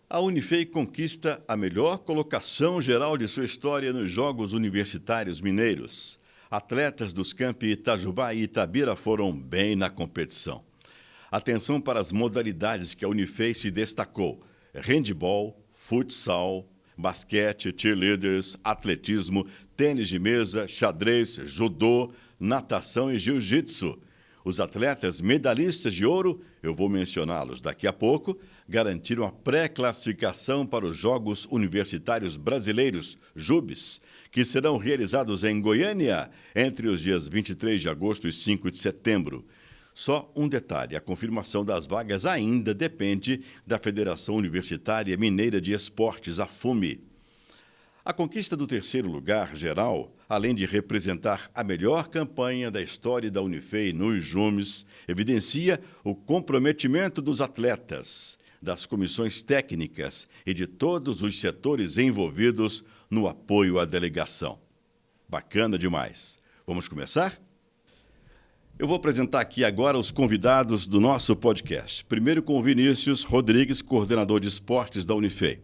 A Unifei conquista a melhor colocação geral de sua história nos Jogos Universitários Mineiros. Atletas dos campi Itajubá e Itabira foram bem na competição. Atenção para as modalidades que a Unifei se destacou: handebol, futsal, basquete, cheerleaders, atletismo, tênis de mesa, xadrez, judô, natação e jiu-jitsu. Os atletas medalhistas de ouro, eu vou mencioná-los daqui a pouco, garantiram a pré-classificação para os Jogos Universitários Brasileiros, JUBs, que serão realizados em Goiânia entre os dias 23 de agosto e 5 de setembro. Só um detalhe: a confirmação das vagas ainda depende da Federação Universitária Mineira de Esportes, a FUME. A conquista do terceiro lugar geral, além de representar a melhor campanha da história da Unifei nos JUMs, evidencia o comprometimento dos atletas, das comissões técnicas e de todos os setores envolvidos no apoio à delegação. Bacana demais. Vamos começar? Eu vou apresentar aqui agora os convidados do nosso podcast. Primeiro com o Vinícius Rodrigues, coordenador de esportes da Unifei.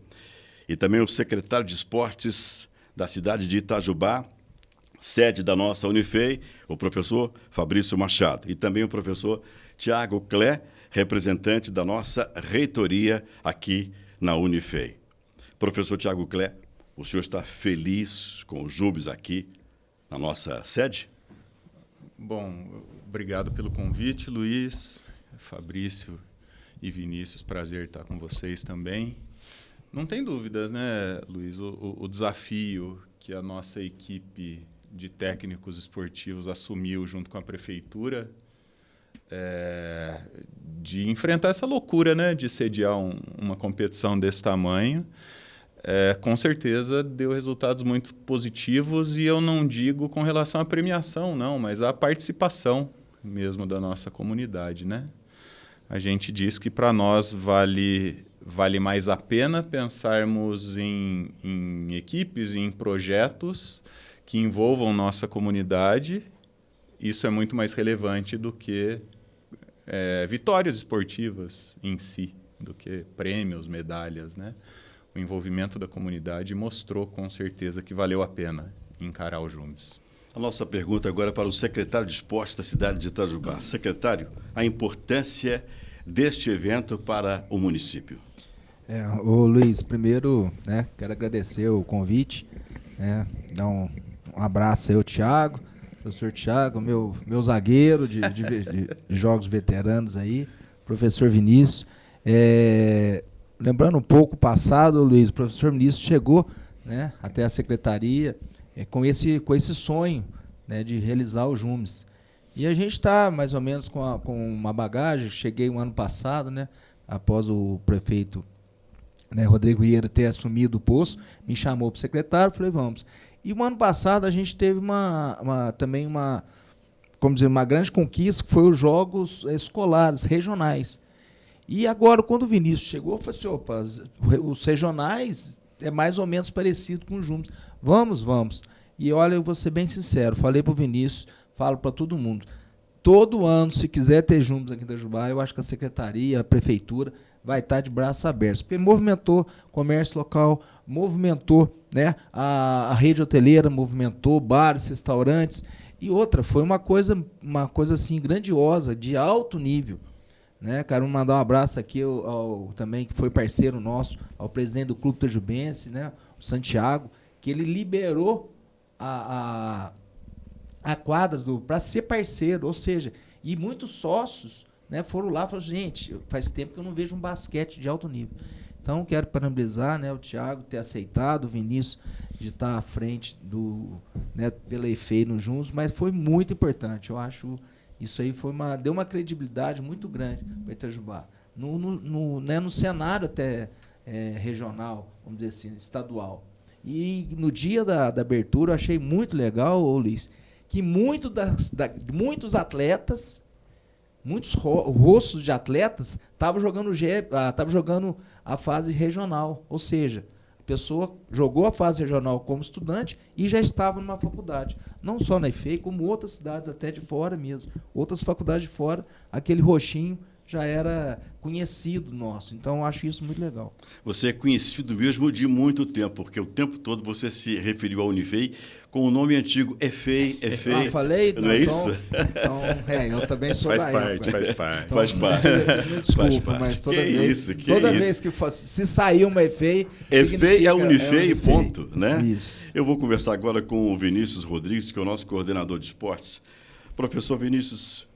E também o secretário de esportes da cidade de Itajubá, sede da nossa Unifei, o professor Fabrício Machado. E também o professor Tiago Clé, representante da nossa reitoria aqui na Unifei. Professor Tiago Clé, o senhor está feliz com os JUBs aqui na nossa sede? Bom, obrigado pelo convite, Luiz, Fabrício e Vinícius. Prazer estar com vocês também. Não tem dúvidas, né, Luiz? O desafio que a nossa equipe de técnicos esportivos assumiu junto com a prefeitura de enfrentar essa loucura, né, de sediar uma competição desse tamanho, com certeza deu resultados muito positivos, e eu não digo com relação à premiação, não, mas à participação mesmo da nossa comunidade, né? A gente diz que para nós vale mais a pena pensarmos em equipes, em projetos que envolvam nossa comunidade. Isso é muito mais relevante do que vitórias esportivas em si, do que prêmios, medalhas, né? O envolvimento da comunidade mostrou com certeza que valeu a pena encarar os JUMs. A nossa pergunta agora é para o secretário de esportes da cidade de Itajubá. Secretário, a importância deste evento para o município. Ô Luiz, primeiro, quero agradecer o convite, dar um abraço aí ao Tiago, professor Tiago, meu zagueiro de jogos veteranos aí, professor Vinícius. Lembrando um pouco o passado, Luiz, o professor Vinícius chegou, até a secretaria com esse sonho, de realizar os JUMs. E a gente está mais ou menos com uma bagagem. Cheguei um ano passado, após o prefeito Rodrigo Vieira ter assumido o posto, me chamou para o secretário, falei, vamos. E o ano passado a gente teve também uma grande conquista, que foi os Jogos Escolares Regionais. E agora, quando o Vinícius chegou, eu falei assim, opa, os regionais é mais ou menos parecido com os JUMs. Vamos. E olha, eu vou ser bem sincero, falei para o Vinícius, falo para todo mundo, todo ano, se quiser ter JUMs aqui em Itajubá, eu acho que a secretaria, a prefeitura, vai estar de braços abertos, porque movimentou comércio local, movimentou a rede hoteleira, movimentou bares, restaurantes, e outra, foi uma coisa assim grandiosa, de alto nível. Quero mandar um abraço aqui também, que foi parceiro nosso, ao presidente do Clube Itajubense, o Santiago, que ele liberou a quadra para ser parceiro, ou seja, e muitos sócios foram lá e falaram, gente, faz tempo que eu não vejo um basquete de alto nível. Então, quero parabenizar o Thiago ter aceitado, o Vinícius de estar à frente pela EFEI no Juntos, mas foi muito importante. Eu acho isso aí deu uma credibilidade muito grande para Itajubá. No cenário até regional, vamos dizer assim, estadual. E no dia da abertura, eu achei muito legal, Luiz, que muitos atletas, muitos rostos de atletas estavam jogando a fase regional, ou seja, a pessoa jogou a fase regional como estudante e já estava numa faculdade, não só na EFEI, como outras cidades até de fora mesmo, outras faculdades de fora, aquele roxinho já era conhecido nosso. Então, eu acho isso muito legal. Você é conhecido mesmo de muito tempo, porque o tempo todo você se referiu à Unifei com o nome antigo EFEI. Ah, falei? Não é então, isso? Então, eu também sou Faz da parte, época. faz parte. Então, Faz parte. Me desculpa, Faz parte. mas toda Que vez, isso, que toda isso. vez que fosse, se sair uma EFEI, EFEI é Unifei, Unifei. ponto, né? Isso. Eu vou conversar agora com o Vinícius Rodrigues, que é o nosso coordenador de esportes. Professor Vinícius,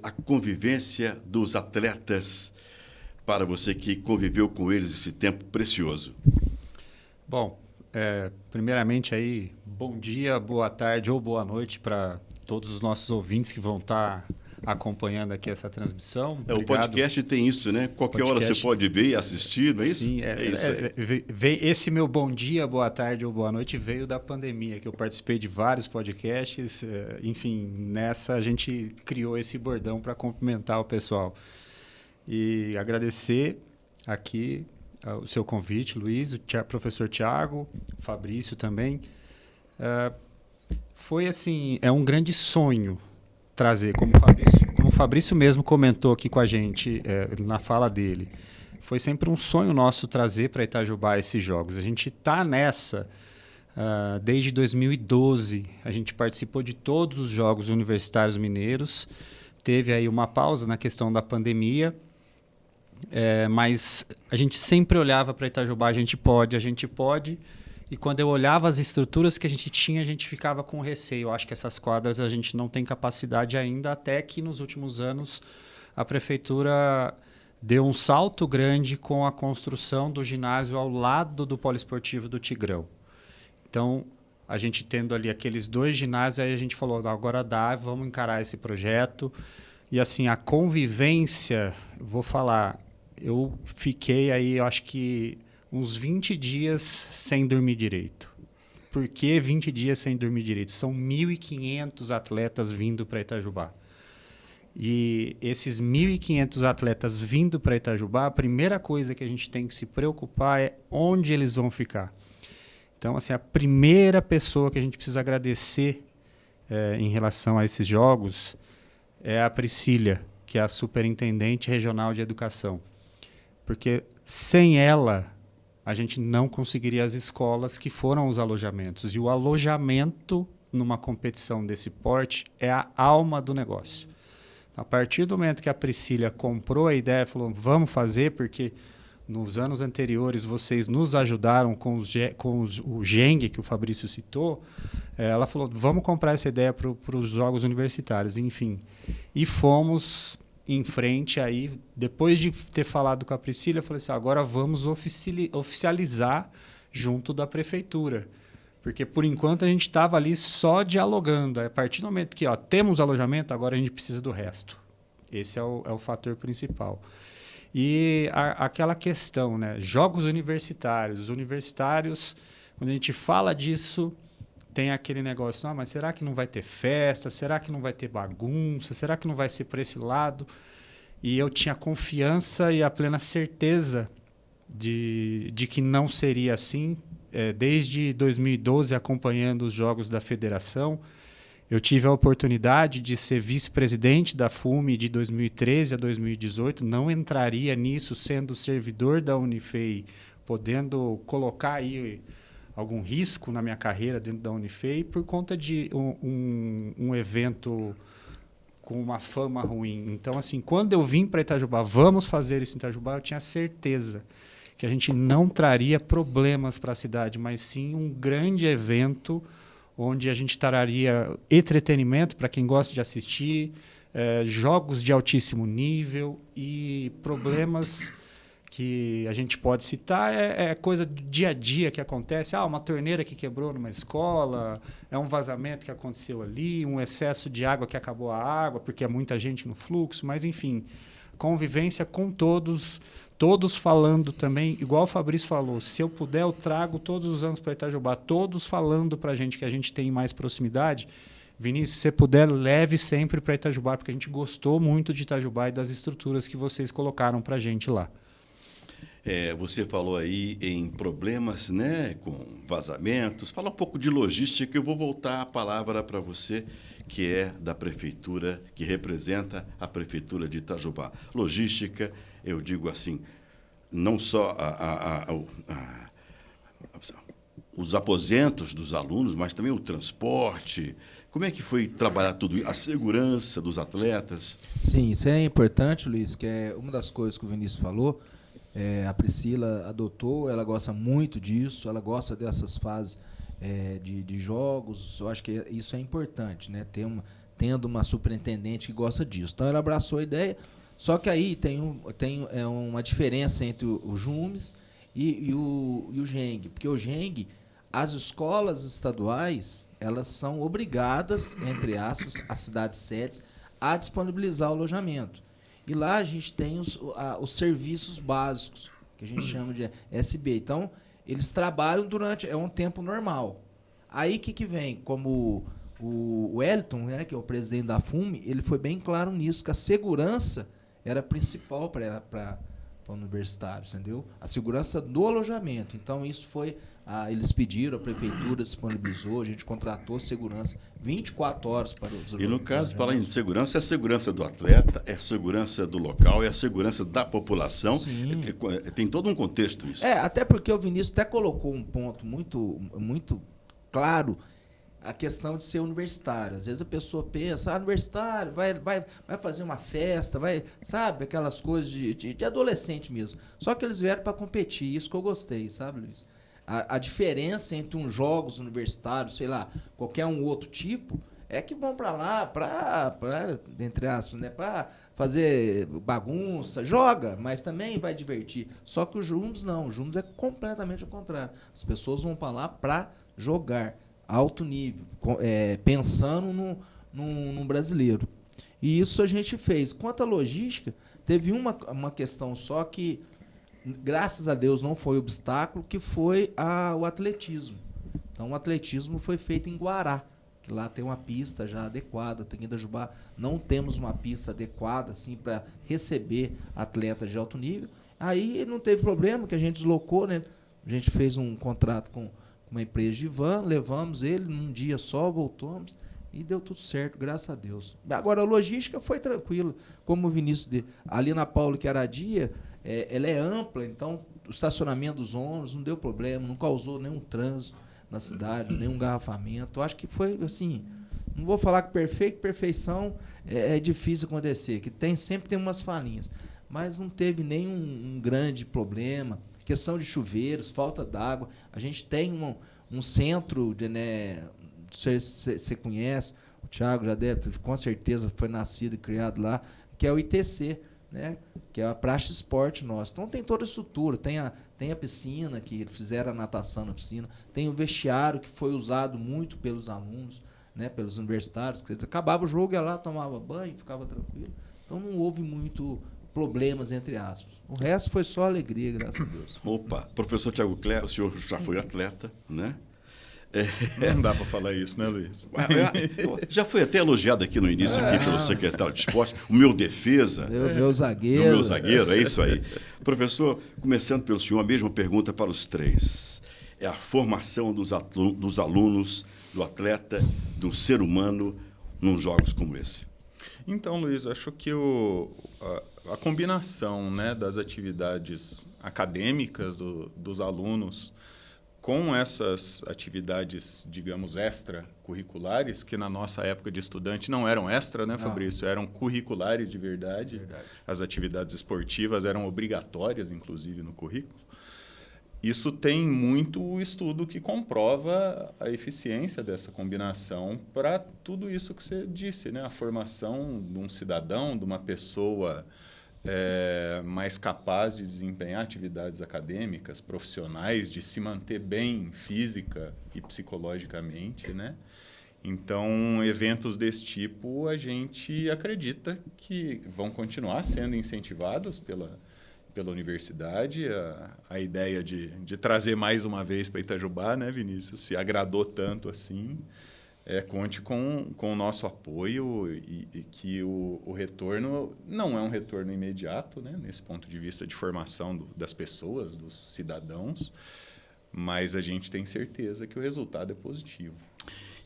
a convivência dos atletas, para você que conviveu com eles esse tempo precioso. Bom, primeiramente aí, bom dia, boa tarde ou boa noite para todos os nossos ouvintes que vão estar acompanhando aqui essa transmissão. O podcast tem isso, né? Qualquer hora você pode ver e assistir, não é isso? Sim, isso esse meu bom dia, boa tarde ou boa noite veio da pandemia, que eu participei de vários podcasts, enfim, nessa a gente criou esse bordão para cumprimentar o pessoal. E agradecer aqui o seu convite, Luiz, o professor Tiago, Fabrício também. Foi assim, é um grande sonho trazer, como o Fabrício mesmo comentou aqui com a gente na fala dele. Foi sempre um sonho nosso trazer para Itajubá esses jogos. A gente está nessa desde 2012. A gente participou de todos os Jogos Universitários Mineiros. Teve aí uma pausa na questão da pandemia. Mas a gente sempre olhava para Itajubá, a gente pode. E quando eu olhava as estruturas que a gente tinha, a gente ficava com receio. Eu acho que essas quadras a gente não tem capacidade ainda, até que nos últimos anos a prefeitura deu um salto grande com a construção do ginásio ao lado do poliesportivo do Tigrão. Então, a gente tendo ali aqueles 2 ginásios, aí a gente falou, agora dá, vamos encarar esse projeto. E assim, a convivência, vou falar, eu fiquei aí, eu acho que uns 20 dias sem dormir direito. Por que 20 dias sem dormir direito? São 1.500 atletas vindo para Itajubá. E esses 1.500 atletas vindo para Itajubá, a primeira coisa que a gente tem que se preocupar é onde eles vão ficar. Então, assim, a primeira pessoa que a gente precisa agradecer em relação a esses jogos é a Priscília, que é a superintendente regional de educação. Porque sem ela, a gente não conseguiria as escolas que foram os alojamentos. E o alojamento numa competição desse porte é a alma do negócio. A partir do momento que a Priscília comprou a ideia, falou, vamos fazer, porque nos anos anteriores vocês nos ajudaram com o Geng, que o Fabrício citou, ela falou, vamos comprar essa ideia para os Jogos Universitários, enfim. E fomos em frente aí, depois de ter falado com a Priscília, eu falei assim, agora vamos oficializar junto da prefeitura. Porque, por enquanto, a gente estava ali só dialogando. A partir do momento que temos alojamento, agora a gente precisa do resto. Esse é o fator principal. E aquela questão, né? Jogos universitários. Os universitários, quando a gente fala disso, tem aquele negócio, mas será que não vai ter festa? Será que não vai ter bagunça? Será que não vai ser por esse lado? E eu tinha confiança e a plena certeza de que não seria assim. Desde 2012, acompanhando os jogos da federação, eu tive a oportunidade de ser vice-presidente da FUME de 2013 a 2018. Não entraria nisso sendo servidor da Unifei, podendo colocar aí algum risco na minha carreira dentro da Unifei por conta de um evento com uma fama ruim. Então, assim, quando eu vim para Itajubá, vamos fazer isso em Itajubá, eu tinha certeza que a gente não traria problemas para a cidade, mas sim um grande evento onde a gente traria entretenimento para quem gosta de assistir, jogos de altíssimo nível e problemas que a gente pode citar coisa do dia a dia que acontece. Uma torneira que quebrou numa escola, um vazamento que aconteceu ali, um excesso de água que acabou a água, porque é muita gente no fluxo, mas enfim, convivência com todos falando também, igual o Fabrício falou, se eu puder eu trago todos os anos para Itajubá, todos falando para a gente que a gente tem mais proximidade. Vinícius, se você puder, leve sempre para Itajubá, porque a gente gostou muito de Itajubá e das estruturas que vocês colocaram para a gente lá. Você falou aí em problemas, né, com vazamentos. Fala um pouco de logística. Eu vou voltar a palavra para você, que é da prefeitura, que representa a prefeitura de Itajubá. Logística, eu digo assim, não só os aposentos dos alunos, mas também o transporte. Como é que foi trabalhar tudo isso? A segurança dos atletas? Sim, isso é importante, Luiz, que é uma das coisas que o Vinícius falou. A Priscila adotou, ela gosta muito disso, ela gosta dessas fases de jogos. Eu acho que isso é importante, né? Tendo uma superintendente que gosta disso. Então, ela abraçou a ideia, só que aí tem uma diferença entre o JUMES e o GENG, porque o GENG, as escolas estaduais, elas são obrigadas, entre aspas, as cidades sedes, a disponibilizar o alojamento. E lá a gente tem os serviços básicos, que a gente chama de SB. Então, eles trabalham durante um tempo normal. Aí o que vem? Como o Wellington, né, que é o presidente da FUME, ele foi bem claro nisso, que a segurança era principal para universitários, entendeu? A segurança do alojamento. Então, isso foi... eles pediram, a prefeitura disponibilizou, a gente contratou segurança 24 horas para os... E no caso, falar em segurança, é a segurança do atleta, é a segurança do local, é a segurança da população. Sim. Tem todo um contexto isso. Até porque o Vinícius até colocou um ponto muito, muito claro, a questão de ser universitário. Às vezes a pessoa pensa, universitário, vai fazer uma festa, sabe, aquelas coisas de adolescente mesmo. Só que eles vieram para competir, isso que eu gostei, sabe, Luiz? A diferença entre uns jogos universitários, sei lá, qualquer um outro tipo, é que vão para lá, para entre aspas, né, para fazer bagunça, joga, mas também vai divertir. Só que o JUMES não, o JUMES é completamente ao contrário. As pessoas vão para lá para jogar, alto nível, pensando num brasileiro. E isso a gente fez. Quanto à logística, teve uma questão só que, graças a Deus, não foi obstáculo, que foi o atletismo. Então, o atletismo foi feito em Guará, que lá tem uma pista já adequada. Aqui em Itajubá não temos uma pista adequada assim, para receber atletas de alto nível. Aí não teve problema, que a gente deslocou, né? A gente fez um contrato com uma empresa de van, levamos ele num dia só, voltamos e deu tudo certo, graças a Deus. Agora, a logística foi tranquila, como o Vinícius ali na Paulo Queradia, ela é ampla, então o estacionamento dos ônibus não deu problema, não causou nenhum trânsito na cidade, nenhum engarrafamento. Eu acho que foi assim, não vou falar que perfeição é difícil acontecer, que sempre tem umas falhinhas, mas não teve nenhum grande problema. Questão de chuveiros, falta d'água. A gente tem um centro, né, você conhece, o Thiago já deve, com certeza foi nascido e criado lá, que é o ITC, né, que é a praça de esporte nossa. Então tem toda a estrutura, tem a piscina, que fizeram a natação na piscina, tem o vestiário, que foi usado muito pelos alunos, né, pelos universitários, que acabava o jogo, ia lá, tomava banho, ficava tranquilo. Então não houve muito problemas, entre aspas. O resto foi só alegria, graças a Deus. Opa, professor Thiago Clé, o senhor já foi atleta, né? Não dá para falar isso, né, Luiz? Já foi até elogiado aqui no início aqui pelo secretário de esporte, o meu defesa. Meu zagueiro. O meu zagueiro, é isso aí. Professor, começando pelo senhor, a mesma pergunta para os três. É a formação dos alunos, do atleta, do ser humano, num jogos como esse. Então, Luiz, acho que a combinação, né, das atividades acadêmicas dos alunos com essas atividades, digamos, extracurriculares, que na nossa época de estudante não eram extra, né, Fabrício? Eram curriculares de verdade. As atividades esportivas eram obrigatórias, inclusive, no currículo. Isso tem muito estudo que comprova a eficiência dessa combinação para tudo isso que você disse, né? A formação de um cidadão, de uma pessoa mais capaz de desempenhar atividades acadêmicas, profissionais, de se manter bem física e psicologicamente, né? Então, eventos desse tipo, a gente acredita que vão continuar sendo incentivados pela universidade. A ideia de trazer mais uma vez para Itajubá, né, Vinícius? Se agradou tanto assim, conte com o nosso apoio e que o retorno não é um retorno imediato, né, nesse ponto de vista de formação das pessoas, dos cidadãos, mas a gente tem certeza que o resultado é positivo.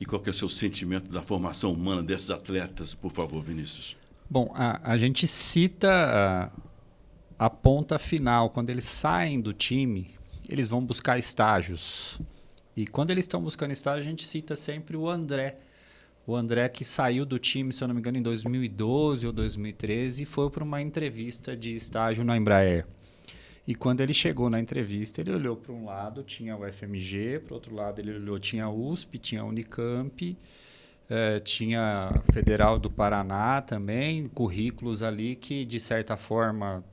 E qual que é o seu sentimento da formação humana desses atletas, por favor, Vinícius? Bom, a gente cita a ponta final. Quando eles saem do time, eles vão buscar estágios. E quando eles estão buscando estágio, a gente cita sempre o André. O André que saiu do time, se eu não me engano, em 2012 ou 2013 e foi para uma entrevista de estágio na Embraer. E quando ele chegou na entrevista, ele olhou para um lado, tinha o FMG, para o outro lado ele olhou, tinha a USP, tinha a Unicamp, tinha a Federal do Paraná também, currículos ali que, de certa forma,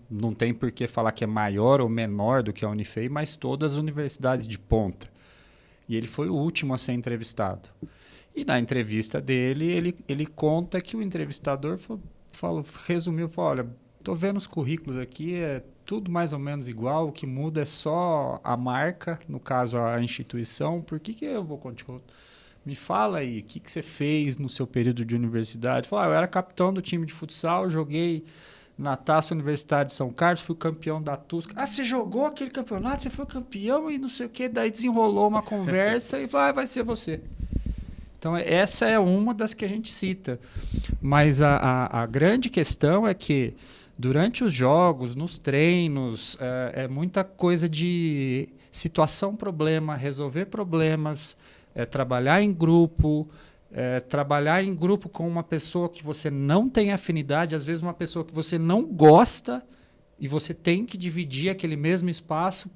não tem por que falar que é maior ou menor do que a Unifei, mas todas as universidades de ponta. E ele foi o último a ser entrevistado. E na entrevista dele, ele conta que o entrevistador resumiu, falou, olha, estou vendo os currículos aqui, é tudo mais ou menos igual, o que muda é só a marca, no caso a instituição, por que eu vou continuar? Me fala aí, o que você fez no seu período de universidade? Falou, eu era capitão do time de futsal, joguei na Taça Universitária de São Carlos, fui campeão da TUSC. Ah, você jogou aquele campeonato, você foi campeão e não sei o quê, daí desenrolou uma conversa e falou, vai ser você. Então, essa é uma das que a gente cita. Mas a grande questão é que, durante os jogos, nos treinos, é muita coisa de situação-problema, resolver problemas, trabalhar em grupo com uma pessoa que você não tem afinidade, às vezes uma pessoa que você não gosta, e você tem que dividir aquele mesmo espaço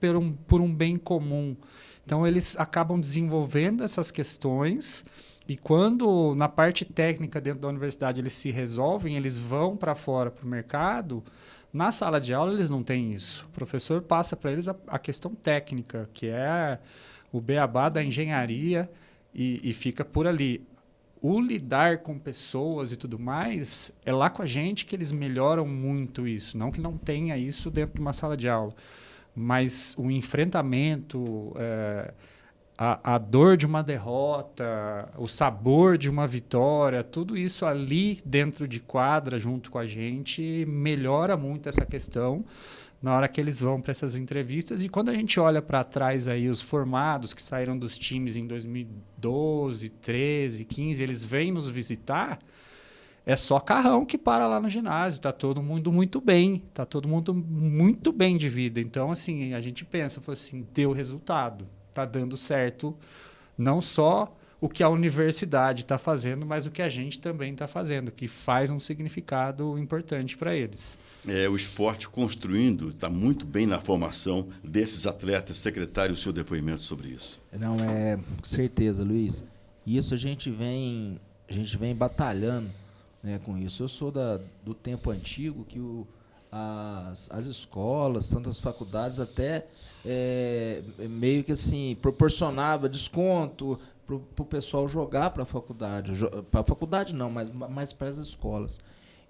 por um bem comum. Então, eles acabam desenvolvendo essas questões. E quando, na parte técnica dentro da universidade, eles se resolvem, eles vão para fora, para o mercado, na sala de aula eles não têm isso. O professor passa para eles a questão técnica, que é o beabá da engenharia, e fica por ali. O lidar com pessoas e tudo mais, é lá com a gente que eles melhoram muito isso. Não que não tenha isso dentro de uma sala de aula, mas o enfrentamento... A dor de uma derrota, o sabor de uma vitória, tudo isso ali dentro de quadra, junto com a gente, melhora muito essa questão na hora que eles vão para essas entrevistas. E quando a gente olha para trás aí, os formados que saíram dos times em 2012, 13, 15, eles vêm nos visitar, é só carrão que para lá no ginásio, tá todo mundo muito bem, tá todo mundo muito bem de vida. Então, assim, a gente pensa, assim, deu resultado. Está dando certo, não só o que a universidade está fazendo, mas o que a gente também está fazendo, que faz um significado importante para eles. O esporte construindo, está muito bem na formação desses atletas. Secretário, o seu depoimento sobre isso. Não, com certeza, Luiz. Isso a gente vem batalhando, né, com isso. Eu sou do tempo antigo que as escolas, tanto as faculdades, até meio que assim, proporcionava desconto para o pessoal jogar para a faculdade. Para a faculdade não, mas para as escolas.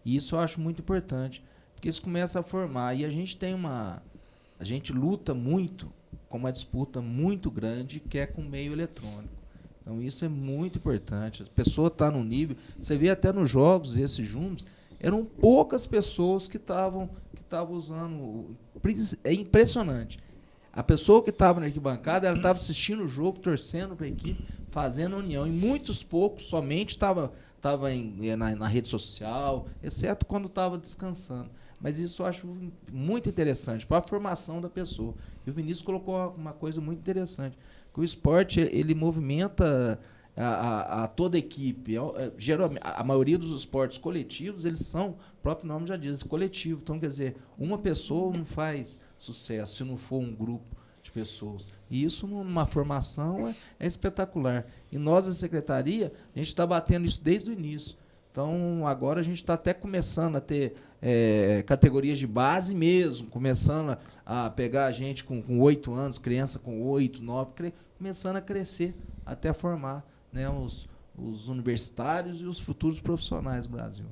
E isso eu acho muito importante, porque isso começa a formar. E a gente luta muito com uma disputa muito grande, que é com o meio eletrônico. Então isso é muito importante. A pessoa está no nível... Você vê até nos jogos, esses Júniors, eram poucas pessoas que estavam usando. É impressionante. A pessoa que estava na arquibancada, ela estava assistindo o jogo, torcendo para a equipe, fazendo união. E muitos poucos somente estava na rede social, exceto quando estava descansando. Mas isso eu acho muito interessante para a formação da pessoa. E o Vinícius colocou uma coisa muito interessante, que o esporte ele movimenta a toda a equipe. Geralmente, a maioria dos esportes coletivos, eles são, o próprio nome já diz, coletivo. Então, quer dizer, uma pessoa não faz sucesso se não for um grupo de pessoas. E isso, numa formação, é espetacular. E nós, da Secretaria, a gente está batendo isso desde o início. Então, agora a gente está até começando a ter categorias de base mesmo, começando a pegar a gente com 8 anos, criança com 8, 9, começando a crescer até formar, né, os universitários e os futuros profissionais do Brasil.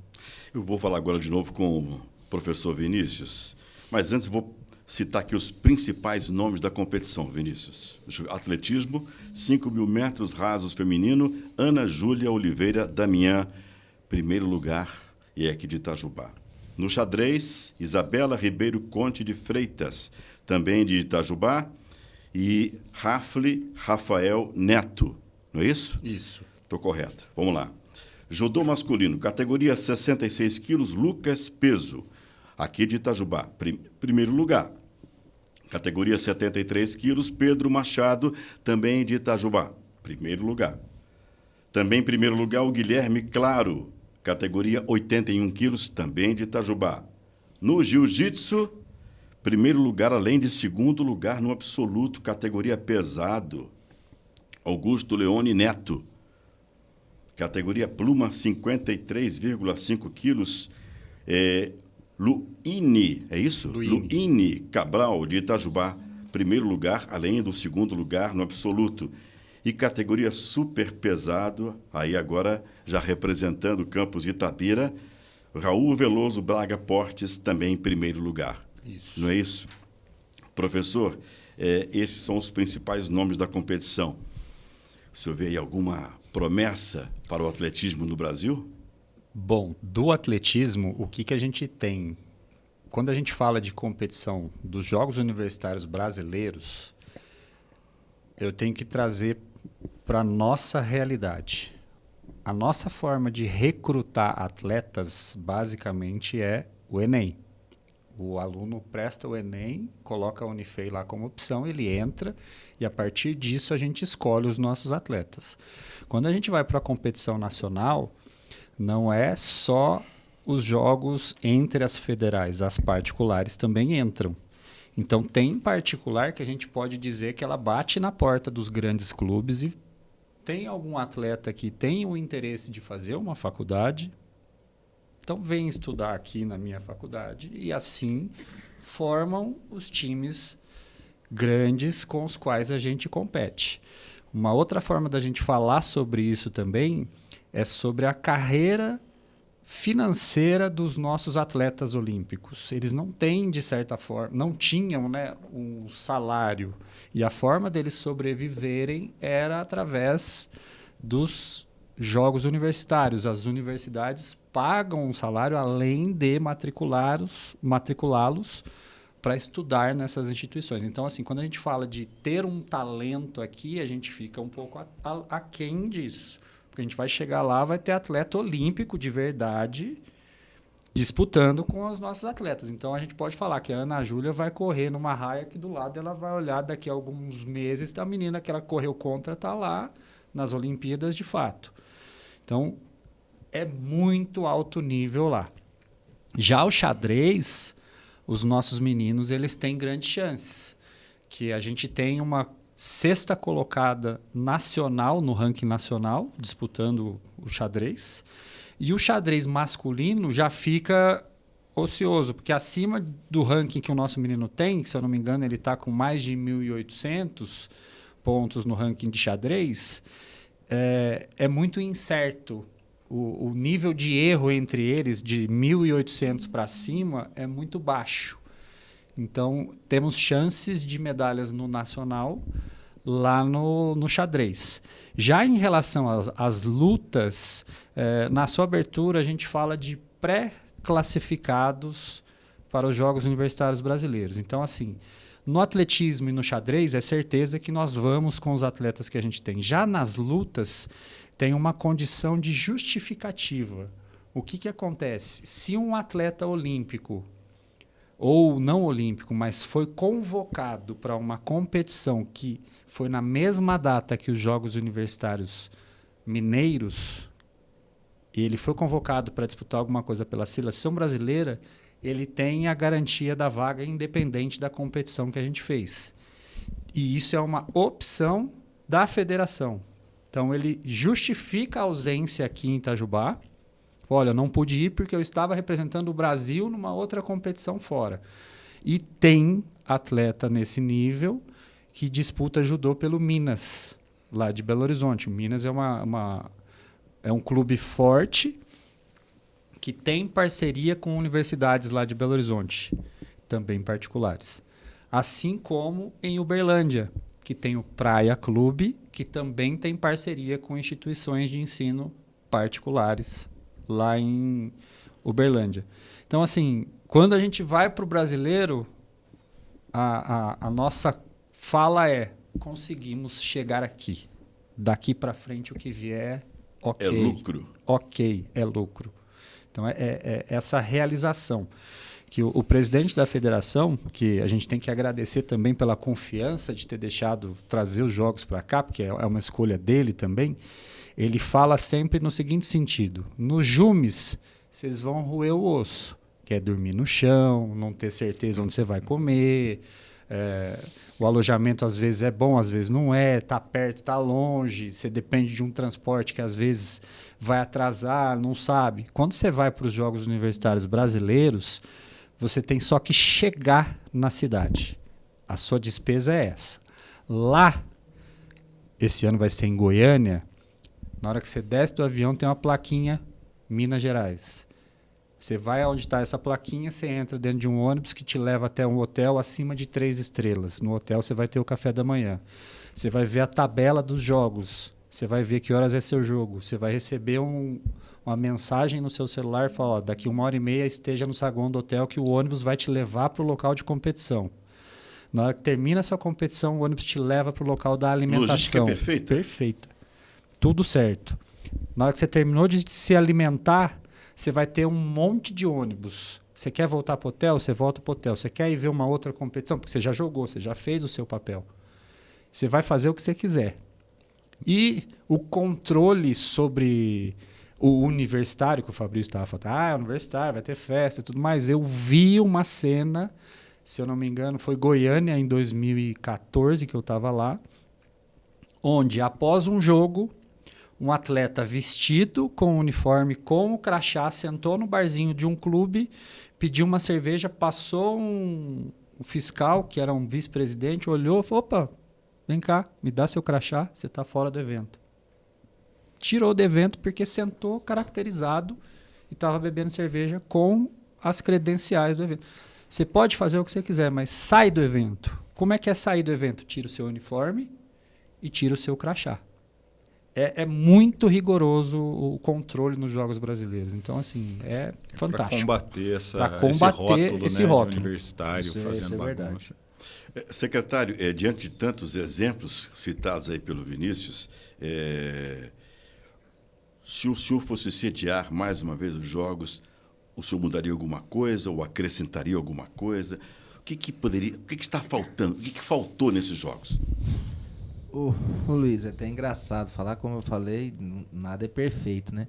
Eu vou falar agora de novo com o professor Vinícius, mas antes vou citar aqui os principais nomes da competição, Vinícius. Atletismo, 5.000 metros rasos feminino, Ana Júlia Oliveira Damião, primeiro lugar, e é aqui de Itajubá. No xadrez, Isabela Ribeiro Conte de Freitas, também de Itajubá, e Rafle Rafael Neto, não é isso? Isso. Estou correto. Vamos lá. Judô masculino, categoria 66 quilos, Lucas Peso, aqui de Itajubá, primeiro lugar. Categoria 73 quilos, Pedro Machado, também de Itajubá, primeiro lugar. Também em primeiro lugar o Guilherme Claro, categoria 81 quilos, também de Itajubá. No jiu-jitsu, primeiro lugar, além de segundo lugar no absoluto, categoria pesado, Augusto Leone Neto. Categoria pluma, 53,5 quilos, Luíne, é isso? Luíne Cabral, de Itajubá, primeiro lugar, além do segundo lugar no absoluto. E categoria super pesado, aí agora já representando o campus de Itabira, Raul Veloso Braga Portes, também em primeiro lugar. Isso. Não é isso? Professor, esses são os principais nomes da competição. O senhor vê aí alguma promessa para o atletismo no Brasil? Bom, do atletismo, o que a gente tem? Quando a gente fala de competição dos Jogos Universitários Brasileiros, eu tenho que trazer para a nossa realidade. A nossa forma de recrutar atletas, basicamente, é o Enem. O aluno presta o Enem, coloca a Unifei lá como opção, ele entra e, a partir disso, a gente escolhe os nossos atletas. Quando a gente vai para a competição nacional, não é só os jogos entre as federais, as particulares também entram. Então, tem particular que a gente pode dizer que ela bate na porta dos grandes clubes e tem algum atleta que tem o interesse de fazer uma faculdade, então vem estudar aqui na minha faculdade e assim formam os times grandes com os quais a gente compete. Uma outra forma da gente falar sobre isso também é sobre a carreira financeira dos nossos atletas olímpicos. Eles não têm, de certa forma, não tinham, né, um salário. E a forma deles sobreviverem era através dos jogos universitários. As universidades pagam um salário além de matriculá-los para estudar nessas instituições. Então, assim, quando a gente fala de ter um talento aqui, a gente fica um pouco aquém disso. Porque a gente vai chegar lá, vai ter atleta olímpico de verdade disputando com os nossos atletas. Então, a gente pode falar que a Ana Júlia vai correr numa raia aqui do lado, ela vai olhar daqui a alguns meses, a menina que ela correu contra está lá nas Olimpíadas de fato. Então, é muito alto nível lá. Já o xadrez, os nossos meninos, eles têm grandes chances. Que a gente tem uma sexta colocada nacional, no ranking nacional, disputando o xadrez. E o xadrez masculino já fica ocioso, porque acima do ranking que o nosso menino tem, se eu não me engano, ele está com mais de 1.800 pontos no ranking de xadrez, é muito incerto. O nível de erro entre eles, de 1.800 para cima, é muito baixo. Então, temos chances de medalhas no nacional lá no xadrez. Já em relação às lutas, na sua abertura a gente fala de pré-classificados para os Jogos Universitários Brasileiros. Então, assim, no atletismo e no xadrez, é certeza que nós vamos com os atletas que a gente tem. Já nas lutas, tem uma condição de justificativa. O que acontece? Se um atleta olímpico ou não olímpico, mas foi convocado para uma competição que foi na mesma data que os Jogos Universitários Mineiros, e ele foi convocado para disputar alguma coisa pela seleção brasileira, ele tem a garantia da vaga independente da competição que a gente fez. E isso é uma opção da federação. Então, ele justifica a ausência aqui em Itajubá. Olha, eu não pude ir porque eu estava representando o Brasil numa outra competição fora. E tem atleta nesse nível que disputa judô pelo Minas, lá de Belo Horizonte. O Minas é um clube forte que tem parceria com universidades lá de Belo Horizonte, também particulares. Assim como em Uberlândia, que tem o Praia Clube, que também tem parceria com instituições de ensino particulares lá em Uberlândia. Então, assim, quando a gente vai para o brasileiro, a nossa fala é: conseguimos chegar aqui. Daqui para frente, o que vier, ok. É lucro. Ok, é lucro. Então, é essa realização. Que o presidente da federação, que a gente tem que agradecer também pela confiança de ter deixado trazer os jogos para cá, porque é uma escolha dele também, ele fala sempre no seguinte sentido: nos Jumes, vocês vão roer o osso, que é dormir no chão, não ter certeza onde você vai comer, o alojamento às vezes é bom, às vezes não é, está perto, está longe, você depende de um transporte que às vezes vai atrasar, não sabe. Quando você vai para os Jogos Universitários Brasileiros, você tem só que chegar na cidade. A sua despesa é essa. Lá, esse ano vai ser em Goiânia, na hora que você desce do avião tem uma plaquinha Minas Gerais. Você vai onde está essa plaquinha, você entra dentro de um ônibus que te leva até um hotel acima de 3 estrelas. No hotel você vai ter o café da manhã. Você vai ver a tabela dos jogos. Você vai ver que horas é seu jogo. Você vai receber uma mensagem no seu celular e fala: daqui 1h30 esteja no saguão do hotel que o ônibus vai te levar para o local de competição. Na hora que termina a sua competição, o ônibus te leva para o local da alimentação. Logística perfeita? Perfeita. Tudo certo. Na hora que você terminou de se alimentar, você vai ter um monte de ônibus. Você quer voltar para o hotel? Você volta para o hotel. Você quer ir ver uma outra competição? Porque você já jogou, você já fez o seu papel. Você vai fazer o que você quiser. E o controle sobre o universitário, que o Fabrício estava falando, universitário, vai ter festa e tudo mais. Eu vi uma cena, se eu não me engano, foi Goiânia em 2014 que eu estava lá, onde após um jogo, um atleta vestido com o uniforme, com o crachá, sentou no barzinho de um clube, pediu uma cerveja, passou um fiscal, que era um vice-presidente, olhou e falou: opa, vem cá, me dá seu crachá, você está fora do evento. Tirou do evento porque sentou caracterizado e estava bebendo cerveja com as credenciais do evento. Você pode fazer o que você quiser, mas sai do evento. Como é que é sair do evento? Tira o seu uniforme e tira o seu crachá. É muito rigoroso o controle nos Jogos Brasileiros. Então, assim, é fantástico. Para combater, esse esse rótulo, rótulo. De universitário fazendo bagunça. Secretário, diante de tantos exemplos citados aí pelo Vinícius, se o senhor fosse sediar mais uma vez os Jogos, o senhor mudaria alguma coisa ou acrescentaria alguma coisa? O que está faltando? O que faltou nesses Jogos? Ô, Luiz, é até engraçado falar, como eu falei, nada é perfeito, né?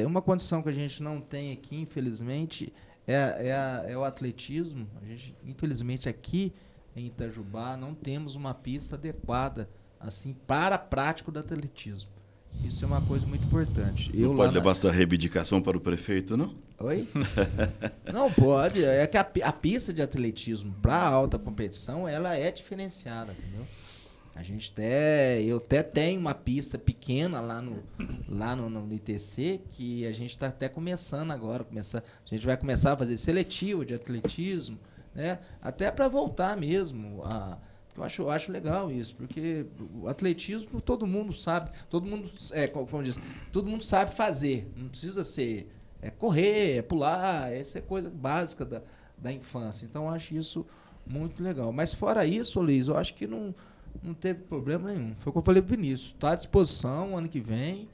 Uma condição que a gente não tem aqui, infelizmente, é o atletismo. A gente, infelizmente, aqui em Itajubá não temos uma pista adequada assim para a prática do atletismo. Isso é uma coisa muito importante. Não pode levar essa reivindicação para o prefeito, não? Oi? Não pode. É que a pista de atletismo para alta competição, ela é diferenciada, entendeu? Eu até tenho uma pista pequena lá no ITC, que a gente está até começando agora. A gente vai começar a fazer seletivo de atletismo, né? Até para voltar mesmo. Eu acho legal isso, porque o atletismo todo mundo sabe, todo mundo sabe fazer. Não precisa ser correr, pular, essa é coisa básica da infância. Então eu acho isso muito legal. Mas fora isso, Luiz, eu acho que não teve problema nenhum. Foi o que eu falei pro Vinícius. Está à disposição ano que vem,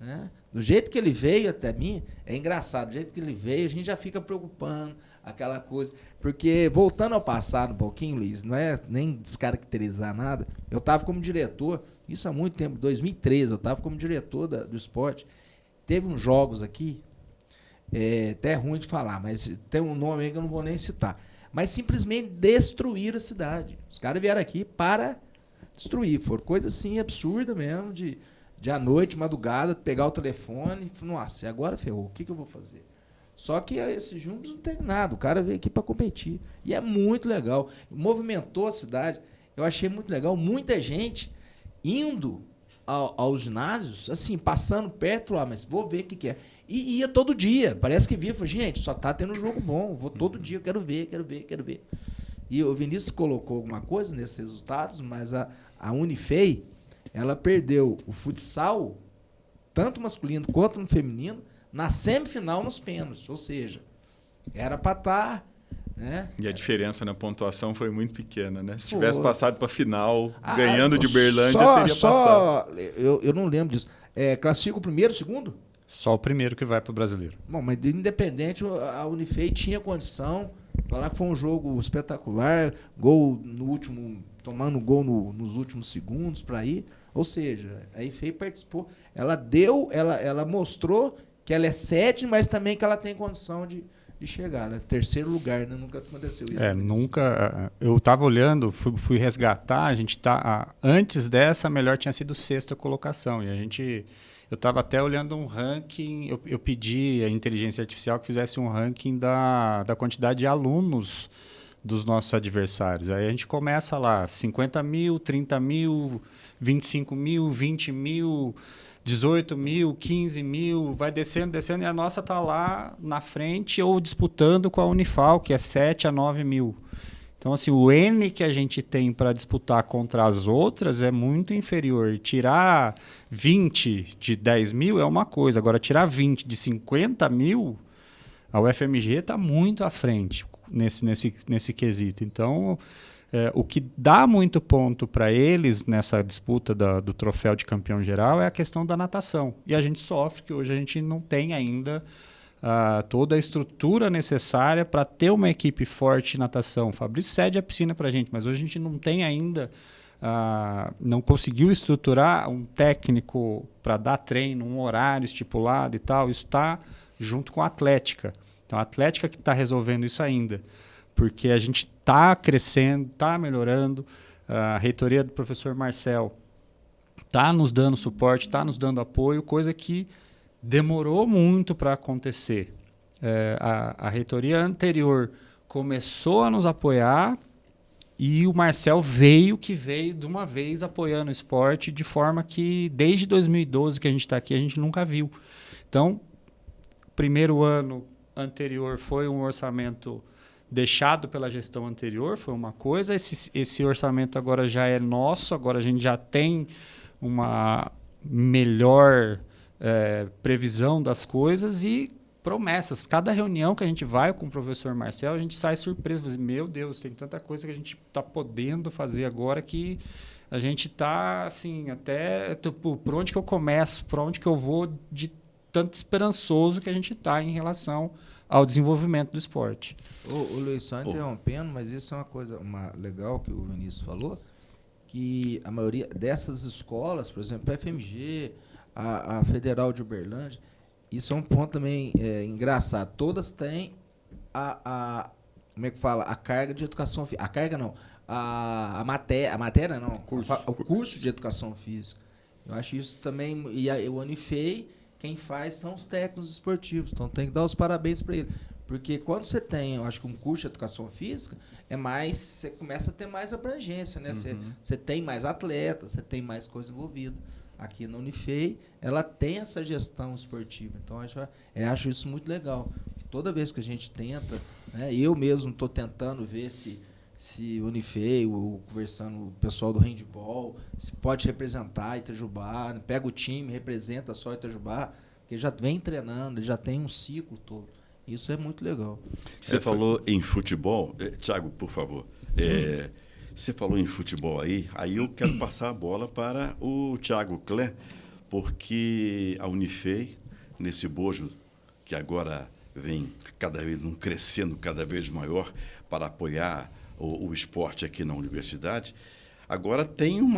né? Do jeito que ele veio até mim, é engraçado. Do jeito que ele veio, a gente já fica preocupando, aquela coisa. Porque, voltando ao passado um pouquinho, Luiz, não é nem descaracterizar nada. Eu estava como diretor, isso há muito tempo, 2013, eu estava como diretor do esporte. Teve uns jogos aqui, até ruim de falar, mas tem um nome aí que eu não vou nem citar. Mas simplesmente destruíram a cidade. Os caras vieram aqui para destruir. Foram coisa assim absurda mesmo, de à noite, madrugada, pegar o telefone e falar: nossa, e agora ferrou, o que eu vou fazer? Só que esses Jumbos não teve nada, o cara veio aqui para competir. E é muito legal. Movimentou a cidade. Eu achei muito legal. Muita gente indo aos ginásios, assim, passando perto, mas vou ver o que é. E ia todo dia. Parece que via, falou: gente, só tá tendo um jogo bom, vou todo dia, quero ver. E o Vinícius colocou alguma coisa nesses resultados, mas a Unifei, ela perdeu o futsal, tanto masculino quanto no feminino, na semifinal nos pênaltis. Ou seja, era para estar né? E a diferença na pontuação foi muito pequena, né? Se tivesse passado para a final, ganhando de Uberlândia, teria passado. Eu não lembro disso. Classifica o primeiro, o segundo? Só o primeiro que vai para o Brasileiro. Bom, mas independente, a Unifei tinha condição. Falar que foi um jogo espetacular, gol no último, tomando gol nos últimos segundos para ir. Ou seja, a Unifei participou. Ela mostrou que ela é sede, mas também que ela tem condição de chegar, né? Terceiro lugar, né? Nunca aconteceu isso. Nunca. Eu estava olhando, fui resgatar. A gente antes dessa, a melhor tinha sido sexta colocação. E eu estava até olhando um ranking. Eu pedi à inteligência artificial que fizesse um ranking da quantidade de alunos dos nossos adversários. Aí a gente começa lá: 50 mil, 30 mil, 25 mil, 20 mil. 18 mil, 15 mil, vai descendo, e a nossa está lá na frente ou disputando com a Unifal, que é 7 a 9 mil. Então, assim, o N que a gente tem para disputar contra as outras é muito inferior. Tirar 20 de 10 mil é uma coisa, agora tirar 20 de 50 mil, a UFMG está muito à frente nesse quesito. Então, o que dá muito ponto para eles nessa disputa do troféu de campeão geral é a questão da natação. E a gente sofre que hoje a gente não tem ainda toda a estrutura necessária para ter uma equipe forte de natação. O Fabrício cede a piscina para a gente, mas hoje a gente não tem ainda, não conseguiu estruturar um técnico para dar treino, um horário estipulado e tal. Isso está junto com a Atlética. Então a Atlética que está resolvendo isso ainda. Porque a gente está crescendo, está melhorando. A reitoria do professor Marcel está nos dando suporte, está nos dando apoio, coisa que demorou muito para acontecer. A reitoria anterior começou a nos apoiar e o Marcel veio de uma vez apoiando o esporte de forma que, desde 2012 que a gente está aqui, a gente nunca viu. Então, o primeiro ano anterior foi um orçamento deixado pela gestão anterior, foi uma coisa. Esse orçamento agora já é nosso, agora a gente já tem uma melhor previsão das coisas e promessas. Cada reunião que a gente vai com o professor Marcel, a gente sai surpreso. Meu Deus, tem tanta coisa que a gente está podendo fazer agora que a gente está, assim, até por onde que eu começo, por onde que eu vou, de tanto esperançoso que a gente está em relação ao desenvolvimento do esporte. O Luiz, só interrompendo, mas isso é uma coisa legal que o Vinícius falou, que a maioria dessas escolas, por exemplo, a FMG, a Federal de Uberlândia, isso é um ponto também engraçado. Todas têm como é que fala? A carga de educação física. A carga não. A matéria não. O curso de educação física. Eu acho isso também. E o Unifei, quem faz são os técnicos esportivos. Então tem que dar os parabéns para ele. Porque quando você tem, eu acho que um curso de educação física, você começa a ter mais abrangência, né? Você tem mais atletas, você tem mais coisa envolvida. Aqui na Unifei, ela tem essa gestão esportiva. Então, eu acho isso muito legal. Toda vez que a gente tenta, né, eu mesmo estou tentando ver se Unifei, conversando com o pessoal do handball, se pode representar Itajubá, pega o time, representa só Itajubá, porque já vem treinando, já tem um ciclo todo. Isso é muito legal. Você falou em futebol, Thiago, por favor. Você falou em futebol aí eu quero passar a bola para o Thiago Clé, porque a Unifei, nesse bojo que agora vem crescendo cada vez maior para apoiar o esporte aqui na universidade, agora tem um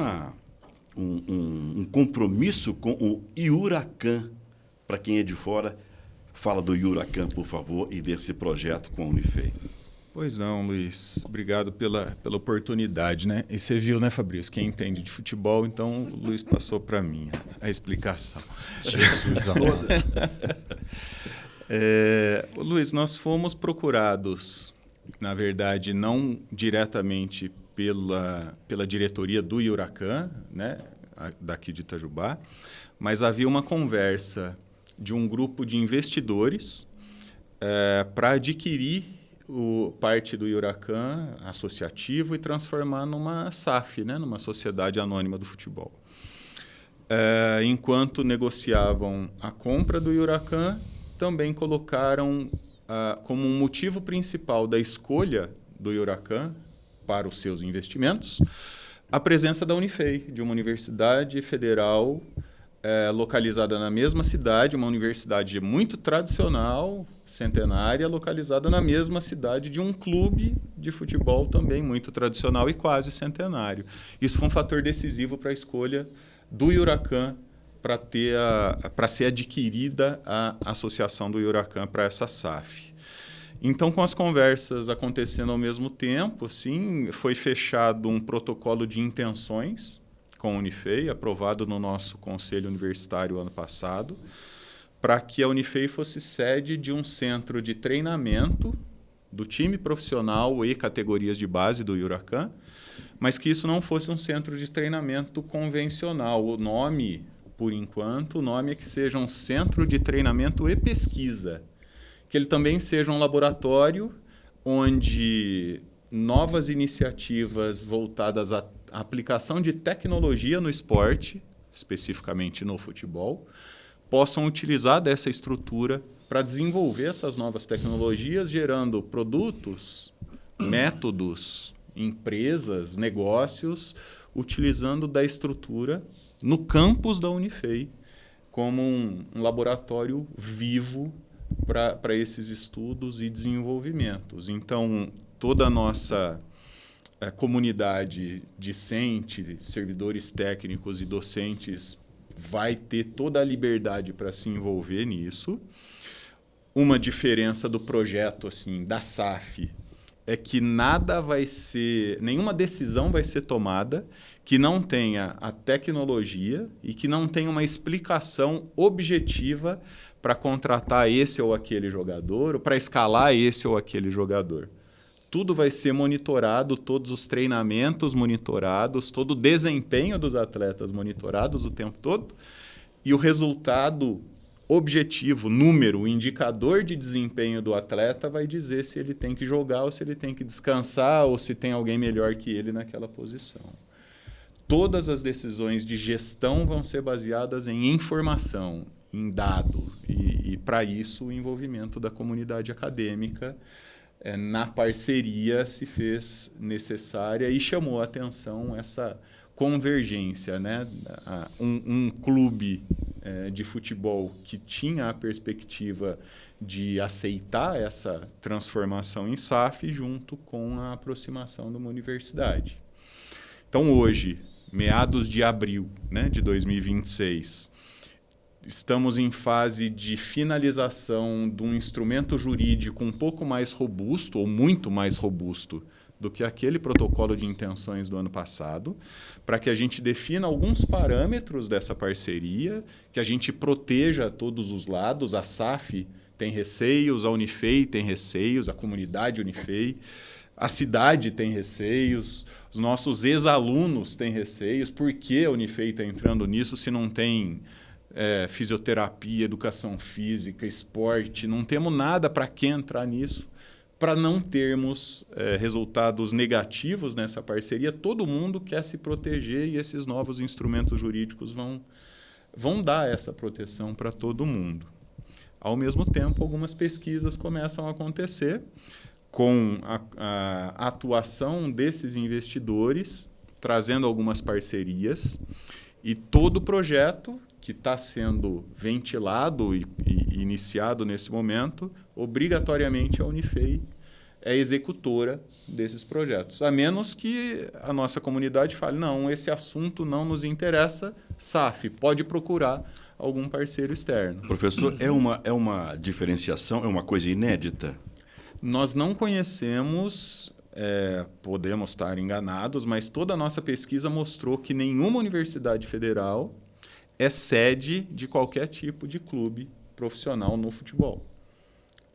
compromisso com o Iuracan. Para quem é de fora, fala do Iuracan, por favor, e desse projeto com a Unifei. Pois não, Luiz. Obrigado pela oportunidade, né? E você viu, né, Fabrício? Quem entende de futebol, então o Luiz passou para mim a explicação. Jesus amado. Luiz, nós fomos procurados, na verdade, não diretamente pela diretoria do Iuracan, né, daqui de Itajubá, mas havia uma conversa de um grupo de investidores para adquirir parte do Iuracan associativo e transformar numa SAF, né, numa Sociedade Anônima do Futebol. Enquanto negociavam a compra do Iuracan, também colocaram como um motivo principal da escolha do Huracan para os seus investimentos a presença da Unifei, de uma universidade federal localizada na mesma cidade, uma universidade muito tradicional, centenária, localizada na mesma cidade de um clube de futebol também muito tradicional e quase centenário. Isso foi um fator decisivo para a escolha do Huracan para ser adquirida a associação do Huracan para essa SAF. Então, com as conversas acontecendo ao mesmo tempo, assim, foi fechado um protocolo de intenções com a Unifei, aprovado no nosso conselho universitário ano passado, para que a Unifei fosse sede de um centro de treinamento do time profissional e categorias de base do Huracan, mas que isso não fosse um centro de treinamento convencional. O nome, por enquanto, o nome é que seja um centro de treinamento e pesquisa, que ele também seja um laboratório onde novas iniciativas voltadas à aplicação de tecnologia no esporte, especificamente no futebol, possam utilizar dessa estrutura para desenvolver essas novas tecnologias, gerando produtos, métodos, empresas, negócios, utilizando da estrutura no campus da Unifei como um laboratório vivo para esses estudos e desenvolvimentos. Então, toda a nossa comunidade discente, servidores técnicos e docentes vai ter toda a liberdade para se envolver nisso. Uma diferença do projeto, assim, da SAF, é que nenhuma decisão vai ser tomada que não tenha a tecnologia e que não tenha uma explicação objetiva para contratar esse ou aquele jogador, ou para escalar esse ou aquele jogador. Tudo vai ser monitorado, todos os treinamentos monitorados, todo o desempenho dos atletas monitorados o tempo todo, e o resultado objetivo, número, o indicador de desempenho do atleta vai dizer se ele tem que jogar ou se ele tem que descansar ou se tem alguém melhor que ele naquela posição. Todas as decisões de gestão vão ser baseadas em informação, em dado, e para isso o envolvimento da comunidade acadêmica na parceria se fez necessária e chamou a atenção essa convergência, né? Um clube de futebol que tinha a perspectiva de aceitar essa transformação em SAF junto com a aproximação de uma universidade. Então, hoje, meados de abril, né, de 2026, estamos em fase de finalização de um instrumento jurídico um pouco mais robusto, ou muito mais robusto, do que aquele protocolo de intenções do ano passado, para que a gente defina alguns parâmetros dessa parceria, que a gente proteja todos os lados. A SAF tem receios, a Unifei tem receios, a comunidade Unifei, a cidade tem receios, os nossos ex-alunos têm receios. Por que a Unifei está entrando nisso se não tem fisioterapia, educação física, esporte? Não temos nada para que entrar nisso, para não termos resultados negativos nessa parceria. Todo mundo quer se proteger e esses novos instrumentos jurídicos vão dar essa proteção para todo mundo. Ao mesmo tempo, algumas pesquisas começam a acontecer com a atuação desses investidores, trazendo algumas parcerias, e todo o projeto que está sendo ventilado e iniciado nesse momento, obrigatoriamente a Unifei é executora desses projetos. A menos que a nossa comunidade fale, não, esse assunto não nos interessa, SAF, pode procurar algum parceiro externo. Professor, é uma diferenciação, é uma coisa inédita? Nós não conhecemos, podemos estar enganados, mas toda a nossa pesquisa mostrou que nenhuma universidade federal é sede de qualquer tipo de clube profissional no futebol.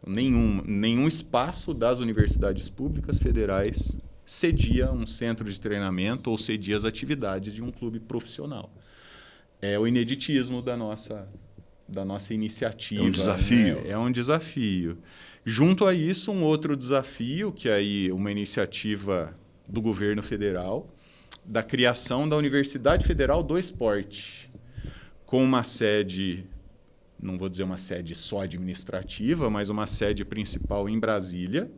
Nenhum espaço das universidades públicas federais cedia um centro de treinamento ou cedia as atividades de um clube profissional. É o ineditismo da nossa iniciativa. É um desafio. É um desafio. Junto a isso, um outro desafio, que é uma iniciativa do governo federal, da criação da Universidade Federal do Esporte, com uma sede não vou dizer uma sede só administrativa, mas uma sede principal em Brasília,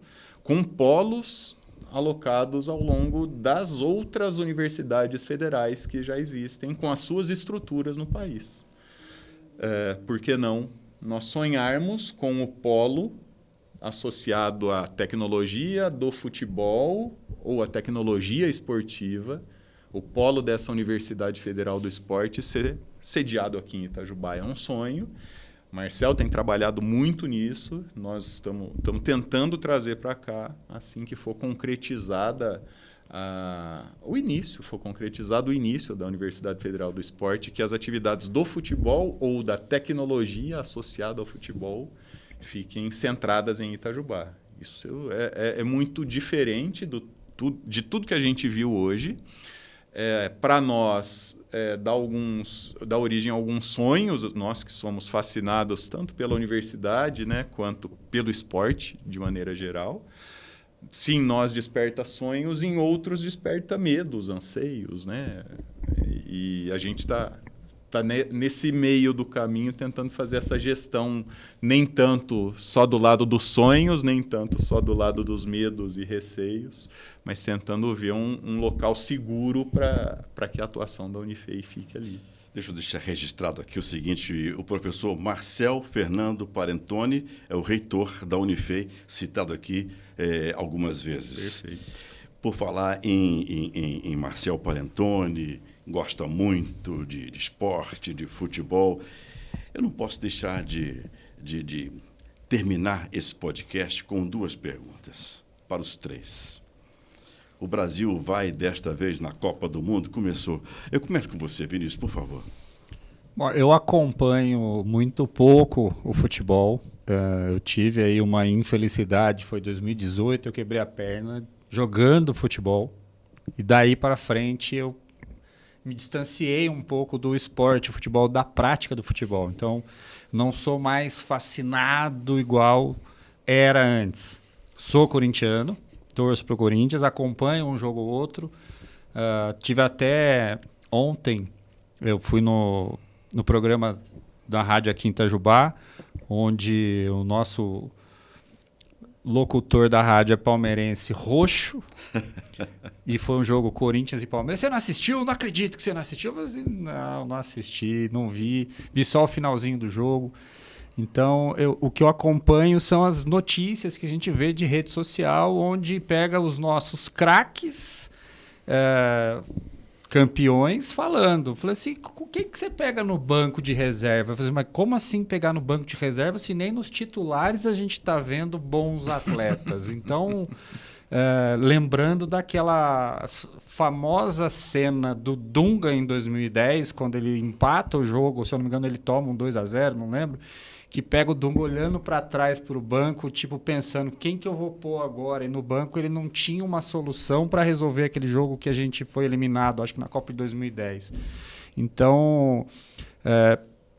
com polos alocados ao longo das outras universidades federais que já existem, com as suas estruturas no país. Por que não nós sonharmos com o polo associado à tecnologia do futebol ou à tecnologia esportiva, o polo dessa Universidade Federal do Esporte ser sediado aqui em Itajubá? É um sonho. Marcel tem trabalhado muito nisso, nós estamos tentando trazer para cá, assim que for concretizada o início da Universidade Federal do Esporte, que as atividades do futebol ou da tecnologia associada ao futebol fiquem centradas em Itajubá. Isso é muito diferente de tudo que a gente viu hoje. Para nós, dá origem a alguns sonhos, nós que somos fascinados tanto pela universidade, né, quanto pelo esporte, de maneira geral. Sim, nós desperta sonhos, em outros desperta medos, anseios, né? E a gente está nesse meio do caminho tentando fazer essa gestão, nem tanto só do lado dos sonhos, nem tanto só do lado dos medos e receios, mas tentando ver um local seguro para que a atuação da Unifei fique ali. Deixa eu deixar registrado aqui o seguinte: o professor Marcel Fernando Parentoni é o reitor da Unifei, citado aqui algumas vezes. Perfeito. Por falar em Marcel Parentoni, gosta muito de esporte, de futebol, eu não posso deixar de terminar esse podcast com duas perguntas para os três. O Brasil vai desta vez na Copa do Mundo? Começou. Eu começo com você, Vinícius, por favor. Bom, eu acompanho muito pouco o futebol. Eu tive aí uma infelicidade, foi 2018, eu quebrei a perna jogando futebol. E daí para frente eu me distanciei um pouco do esporte, futebol, da prática do futebol. Então, não sou mais fascinado igual era antes. Sou corintiano, torço para o Corinthians, acompanho um jogo ou outro. Tive até ontem, eu fui no programa da rádio aqui em Itajubá, onde o nosso locutor da rádio é palmeirense roxo, e foi um jogo Corinthians e Palmeiras. Você não assistiu? Não acredito que você não assistiu. Eu falei assim, não assisti, não vi só o finalzinho do jogo. Então, o que eu acompanho são as notícias que a gente vê de rede social, onde pega os nossos craques, campeões, falando. Eu falei assim, o que você pega no banco de reserva? Eu falei assim, mas como assim pegar no banco de reserva se nem nos titulares a gente está vendo bons atletas? Então, lembrando daquela famosa cena do Dunga em 2010, quando ele empata o jogo, se eu não me engano ele toma um 2-0, não lembro, que pega o Dunga olhando para trás para o banco, tipo pensando, quem que eu vou pôr agora? E no banco ele não tinha uma solução para resolver aquele jogo que a gente foi eliminado, acho que na Copa de 2010. Então,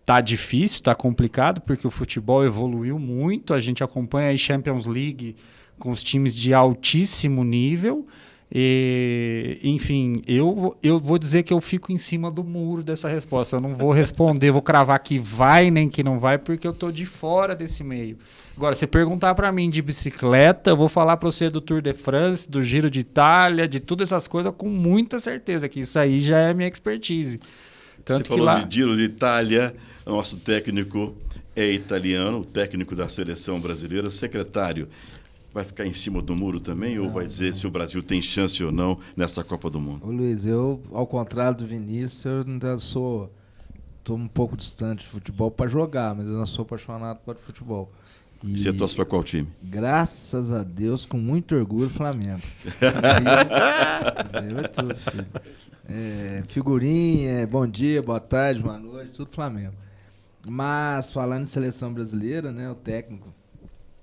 tá difícil, tá complicado, porque o futebol evoluiu muito, a gente acompanha aí Champions League com os times de altíssimo nível. E, enfim, eu vou dizer que eu fico em cima do muro dessa resposta. Eu não vou responder, vou cravar que vai nem que não vai, porque eu estou de fora desse meio. Agora, se perguntar para mim de bicicleta, eu vou falar para você do Tour de France, do Giro de Itália, de todas essas coisas com muita certeza, que isso aí já é minha expertise. Tanto você falou de Giro de Itália, nosso técnico é italiano, o técnico da seleção brasileira, secretário. Vai ficar em cima do muro também ou vai dizer se o Brasil tem chance ou não nessa Copa do Mundo? Ô Luiz, eu, ao contrário do Vinícius, eu ainda estou um pouco distante de futebol para jogar, mas eu não sou apaixonado por futebol. E você torce para qual time? Graças a Deus, com muito orgulho, Flamengo. É tudo, filho. Figurinha, bom dia, boa tarde, boa noite, tudo Flamengo. Mas, falando em seleção brasileira, né, o técnico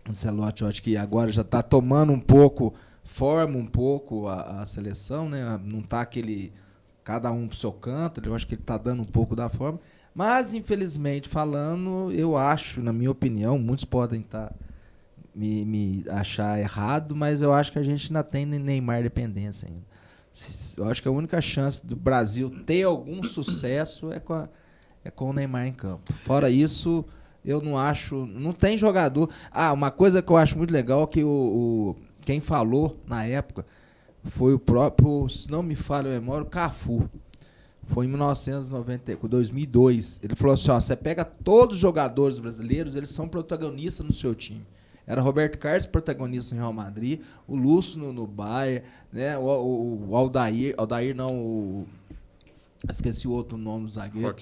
Ancelotti, eu acho que agora já está tomando um pouco, forma um pouco a seleção, né? Não está aquele cada um pro seu canto, eu acho que ele está dando um pouco da forma. Mas, infelizmente, falando, eu acho, na minha opinião, muitos podem me achar errado, mas eu acho que a gente ainda tem Neymar dependência ainda. Eu acho que a única chance do Brasil ter algum sucesso é com o Neymar em campo. Fora isso, eu não acho... Não tem jogador... uma coisa que eu acho muito legal é que quem falou na época foi o próprio, se não me falha a memória, o Cafu. Foi em 2002. Ele falou assim, você pega todos os jogadores brasileiros, eles são protagonistas no seu time. Era Roberto Carlos, protagonista no Real Madrid, o Lúcio no Bayern, né? o Aldair não, esqueci o outro nome do zagueiro.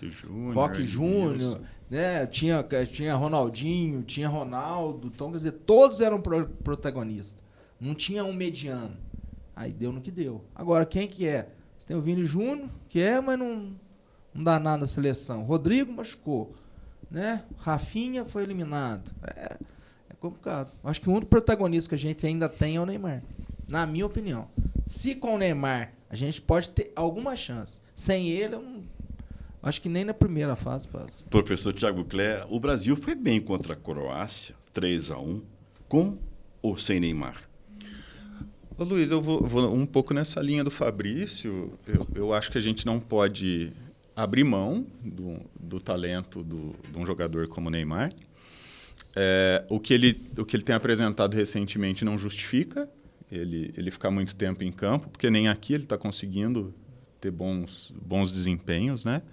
Roque Júnior, né? Tinha Ronaldinho, tinha Ronaldo, então, quer dizer, todos eram protagonistas. Não tinha um mediano. Aí deu no que deu. Agora, quem que é? Tem o Vini Júnior, que mas não dá nada na seleção. Rodrigo machucou, né? Rafinha foi eliminado. É complicado. Acho que o único protagonista que a gente ainda tem é o Neymar, na minha opinião. Se com o Neymar a gente pode ter alguma chance. Sem ele, eu não... acho que nem na primeira fase passa. Professor Thiago Clé, o Brasil foi bem contra a Croácia, 3-1, com ou sem Neymar? Ô, Luiz, eu vou um pouco nessa linha do Fabrício. Eu acho que a gente não pode abrir mão do talento de um jogador como o Neymar. O que ele tem apresentado recentemente não justifica ele ficar muito tempo em campo, porque nem aqui ele está conseguindo ter bons desempenhos, né?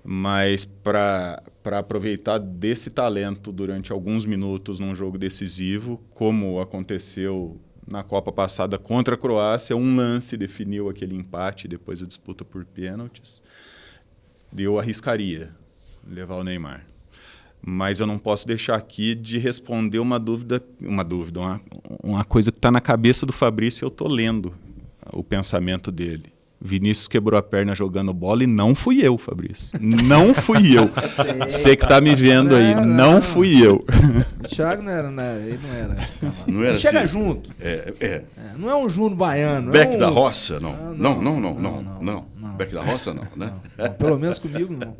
Mas para aproveitar desse talento durante alguns minutos num jogo decisivo, como aconteceu na Copa passada contra a Croácia, um lance definiu aquele empate, depois a disputa por pênaltis, eu arriscaria levar o Neymar. Mas eu não posso deixar aqui de responder uma coisa que está na cabeça do Fabrício e eu estou lendo o pensamento dele. Vinícius quebrou a perna jogando bola e não fui eu, Fabrício. Não fui eu. Você que está me vendo aí, não fui eu. O Thiago não era. Ele não era. Ele chega assim, junto. Não não é um Júnior baiano. Beck da Roça, não. Não. Beck da Roça, não, né? Não, pelo menos comigo, não.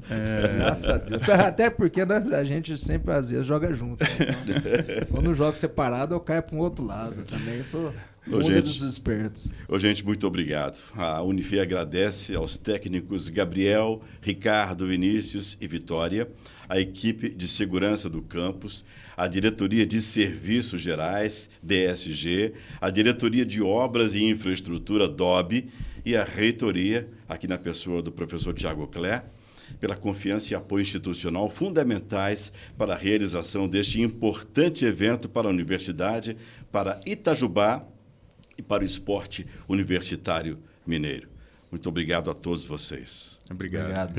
Graças a Deus. Até porque a gente sempre, às vezes, joga junto. Né? Quando jogo separado, eu caio para um outro lado. Também sou um dos espertos. Gente, muito obrigado. A Unifi agradece aos técnicos Gabriel, Ricardo, Vinícius e Vitória, a equipe de segurança do campus, a Diretoria de Serviços Gerais, DSG, a Diretoria de Obras e Infraestrutura, DOB, e a Reitoria, aqui na pessoa do professor Thiago Clé, pela confiança e apoio institucional fundamentais para a realização deste importante evento para a Universidade, para Itajubá e para o esporte universitário mineiro. Muito obrigado a todos vocês. Obrigado.